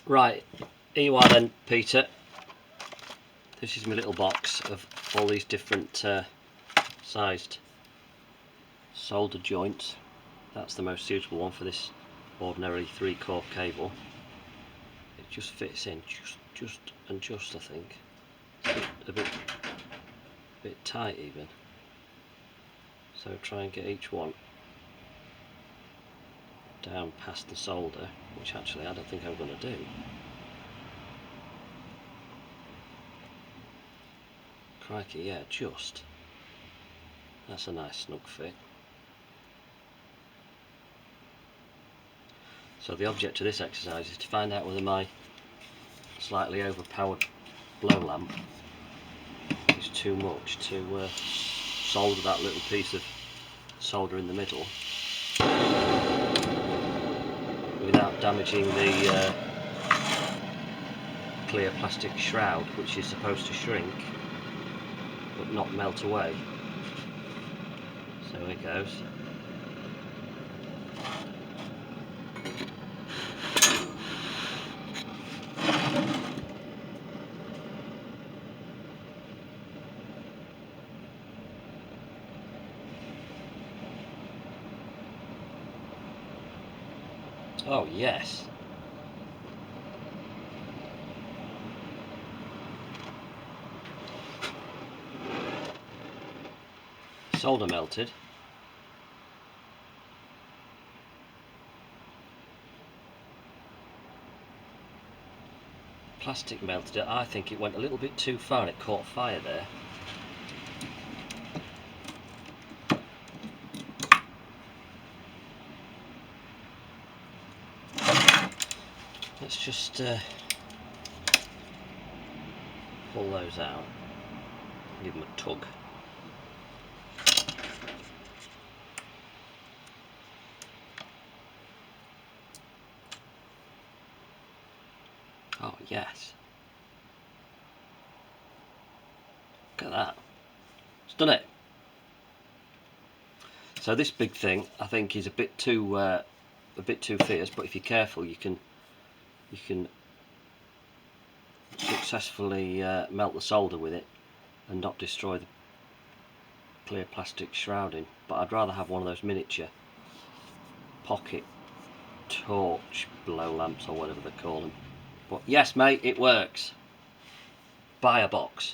Right, here you are then, Peter. This is my little box of all these different sized solder joints. That's the most suitable one for this ordinarily 3-core cable. It just fits in just I think. It's a bit tight even. So try and get each one down past the solder, which actually I don't think I'm going to do. Crikey, yeah, just. That's a nice snug fit. So the object of this exercise is to find out whether my slightly overpowered blow lamp is too much to solder that little piece of solder in the middle without damaging the clear plastic shroud, which is supposed to shrink but not melt away. So here goes. Oh yes. Solder melted. Plastic melted it. I think it went a little bit too far. It caught fire there. Let's just pull those out. Give them a tug. Oh yes. Look at that. It's done it. So this big thing I think is a bit too fierce, but if you're careful you can successfully melt the solder with it and not destroy the clear plastic shrouding. But I'd rather have one of those miniature pocket torch blow lamps or whatever they call them. But yes mate, it works. Buy a box.